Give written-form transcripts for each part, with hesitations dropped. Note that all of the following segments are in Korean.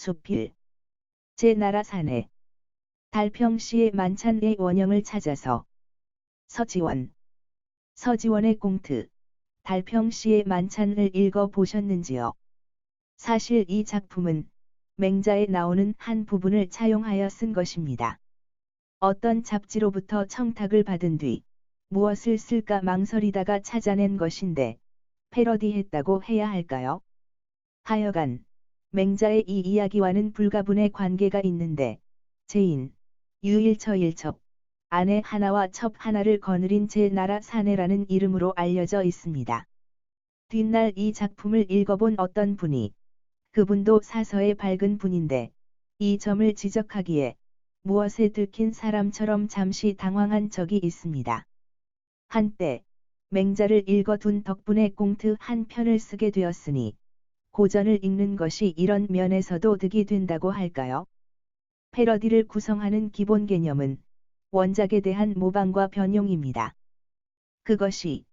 수필. 제 나라 사내. 달평시의 만찬의 원형을 찾아서. 서지원. 서지원의 공트. 달평시의 만찬을 읽어 보셨는지요? 사실 이 작품은 맹자에 나오는 한 부분을 차용하여 쓴 것입니다. 어떤 잡지로부터 청탁을 받은 뒤 무엇을 쓸까 망설이다가 찾아낸 것인데 패러디했다고 해야 할까요? 하여간 맹자의 이 이야기와는 불가분의 관계가 있는데 제인, 유일처일첩, 아내 하나와 첩 하나를 거느린 제 나라 사내라는 이름으로 알려져 있습니다. 뒷날 이 작품을 읽어본 어떤 분이 그분도 사서에 밝은 분인데 이 점을 지적하기에 무엇에 들킨 사람처럼 잠시 당황한 적이 있습니다. 한때 맹자를 읽어둔 덕분에 공트 한 편을 쓰게 되었으니 고전을 읽는 것이 이런 면에서도 득이 된다고 할까요? 패러디를 구성하는 기본 개념은 원작에 대한 모방과 변용입니다. 그것이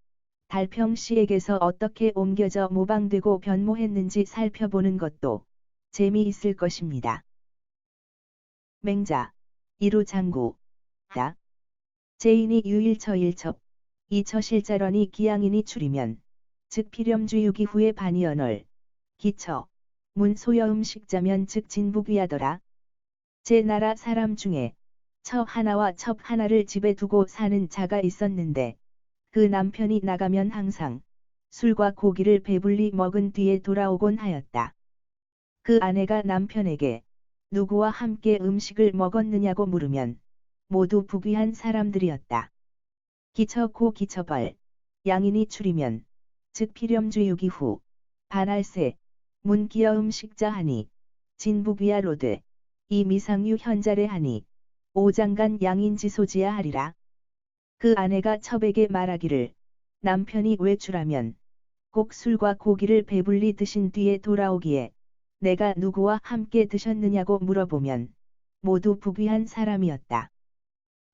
달평시에게서 어떻게 옮겨져 모방되고 변모했는지 살펴보는 것도 재미있을 것입니다. 맹자, 이루장구, 하. 제인이 유일처일첩, 이처실자런이 기양인이 추리면, 즉 필염주유기 후에 반이언얼, 기처, 문소여음식자면 즉 진북위하더라. 제 나라 사람 중에 처 하나와 첩 하나를 집에 두고 사는 자가 있었는데 그 남편이 나가면 항상 술과 고기를 배불리 먹은 뒤에 돌아오곤 하였다. 그 아내가 남편에게 누구와 함께 음식을 먹었느냐고 물으면 모두 부귀한 사람들이었다. 기처고 기처벌, 양인이 추리면 즉 필염주유기 후 반할세, 문기여 음식자 하니 진북위하 로되 이 미상유 현자래 하니 오장간 양인지소지야 하리라. 그 아내가 첩에게 말하기를 남편이 외출하면 꼭 술과 고기를 배불리 드신 뒤에 돌아오기에 내가 누구와 함께 드셨느냐고 물어보면 모두 부귀한 사람이었다.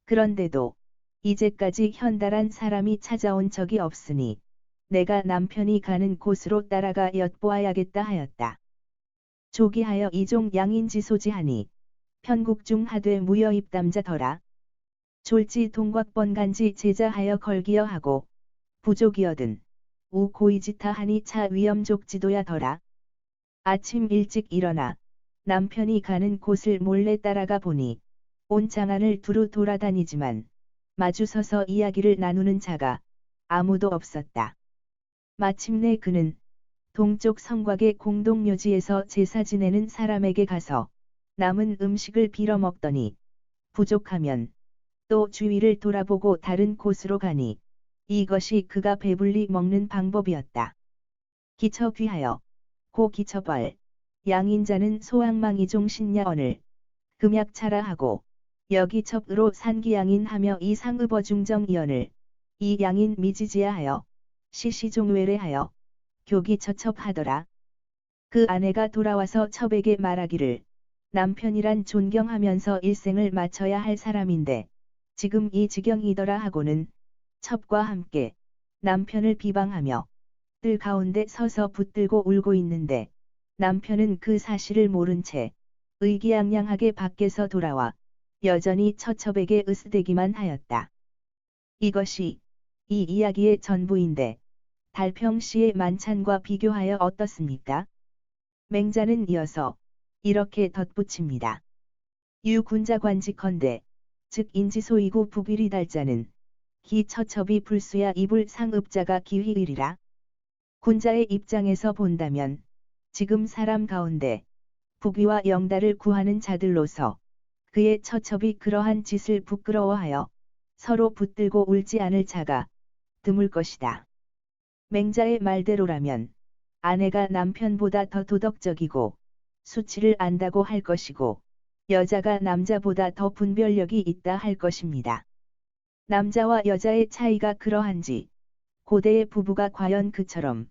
그런데도 이제까지 현달한 사람이 찾아온 적이 없으니 내가 남편이 가는 곳으로 따라가 엿보아야겠다 하였다. 조기하여 이종 양인지소지하니 편국중 하되 무여입담자더라. 졸지 동곽번간지 제자하여 걸기여 하고 부족이여든 우 고이지타 하니 차 위엄족지도야더라. 아침 일찍 일어나 남편이 가는 곳을 몰래 따라가 보니 온 장안을 두루 돌아다니지만 마주서서 이야기를 나누는 자가 아무도 없었다. 마침내 그는 동쪽 성곽의 공동묘지에서 제사 지내는 사람에게 가서 남은 음식을 빌어 먹더니 부족하면 또 주위를 돌아보고 다른 곳으로 가니 이것이 그가 배불리 먹는 방법이었다. 기처 귀하여 고 기처벌 양인자는 소악망이종 신야언을 금약차라 하고 여기 첩으로 산기양인하며 이 상읍어중정이언을 이 양인 미지지야 하여 시시종외래 하여 교기처첩하더라. 그 아내가 돌아와서 첩에게 말하기를 남편이란 존경하면서 일생을 마쳐야 할 사람인데 지금 이 지경이더라 하고는 첩과 함께 남편을 비방하며 뜰 가운데 서서 붙들고 울고 있는데 남편은 그 사실을 모른 채 의기양양하게 밖에서 돌아와 여전히 처첩에게 으스대기만 하였다. 이것이 이 이야기의 전부인데 달평시의 만찬과 비교하여 어떻습니까? 맹자는 이어서 이렇게 덧붙입니다. 유군자관직헌대 즉 인지소이고 북위리 달자는 기 처첩이 불수야 이불 상읍자가 기휘이리라. 군자의 입장에서 본다면 지금 사람 가운데 북위와 영달을 구하는 자들로서 그의 처첩이 그러한 짓을 부끄러워하여 서로 붙들고 울지 않을 자가 드물 것이다. 맹자의 말대로라면 아내가 남편보다 더 도덕적이고 수치를 안다고 할 것이고 여자가 남자보다 더 분별력이 있다 할 것입니다. 남자와 여자의 차이가 그러한지 고대의 부부가 과연 그처럼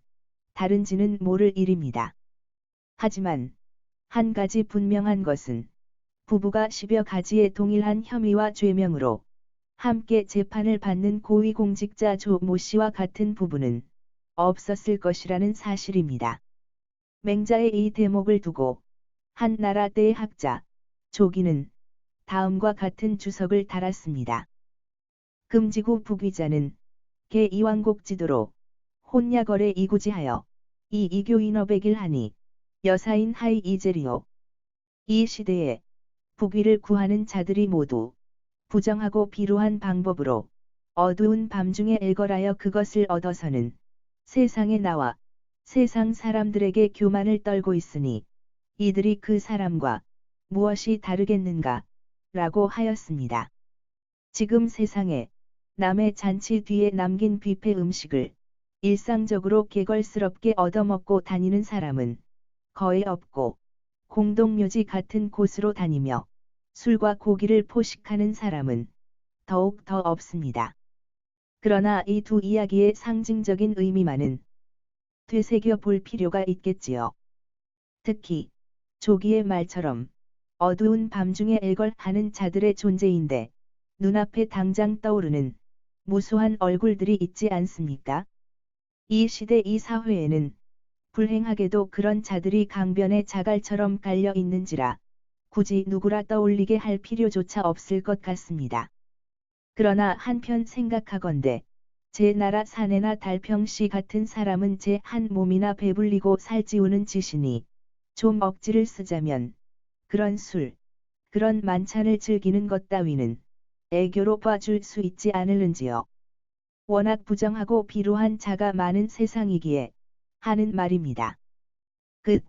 다른지는 모를 일입니다. 하지만 한 가지 분명한 것은 부부가 10여 가지의 동일한 혐의와 죄명으로 함께 재판을 받는 고위공직자 조모 씨와 같은 부부는 없었을 것이라는 사실입니다. 맹자의 이 대목을 두고 한 나라 때의 학자 조기는 다음과 같은 주석을 달았습니다. 금지구 부귀자는 개 이왕곡 지도로 혼야거래 이구지하여 이 이교인어백일 하니 여사인 하이 이제리오. 이 시대에 부귀를 구하는 자들이 모두 부정하고 비루한 방법으로 어두운 밤중에 일걸하여 그것을 얻어서는 세상에 나와 세상 사람들에게 교만을 떨고 있으니 이들이 그 사람과 무엇이 다르겠는가? 라고 하였습니다. 지금 세상에 남의 잔치 뒤에 남긴 뷔페 음식을 일상적으로 개걸스럽게 얻어먹고 다니는 사람은 거의 없고 공동묘지 같은 곳으로 다니며 술과 고기를 포식하는 사람은 더욱 더 없습니다. 그러나 이 두 이야기의 상징적인 의미만은 되새겨 볼 필요가 있겠지요. 특히 조기의 말처럼 어두운 밤중에 일걸하는 자들의 존재인데 눈앞에 당장 떠오르는 무수한 얼굴들이 있지 않습니까? 이 시대 이 사회에는 불행하게도 그런 자들이 강변의 자갈처럼 깔려 있는지라 굳이 누구라 떠올리게 할 필요조차 없을 것 같습니다. 그러나 한편 생각하건대 제 나라 사내나 달평씨 같은 사람은 제 한 몸이나 배불리고 살찌우는 짓이니 좀 억지를 쓰자면 그런 술, 그런 만찬을 즐기는 것 따위는 애교로 봐줄 수 있지 않을는지요. 워낙 부정하고 비루한 자가 많은 세상이기에 하는 말입니다. 끝.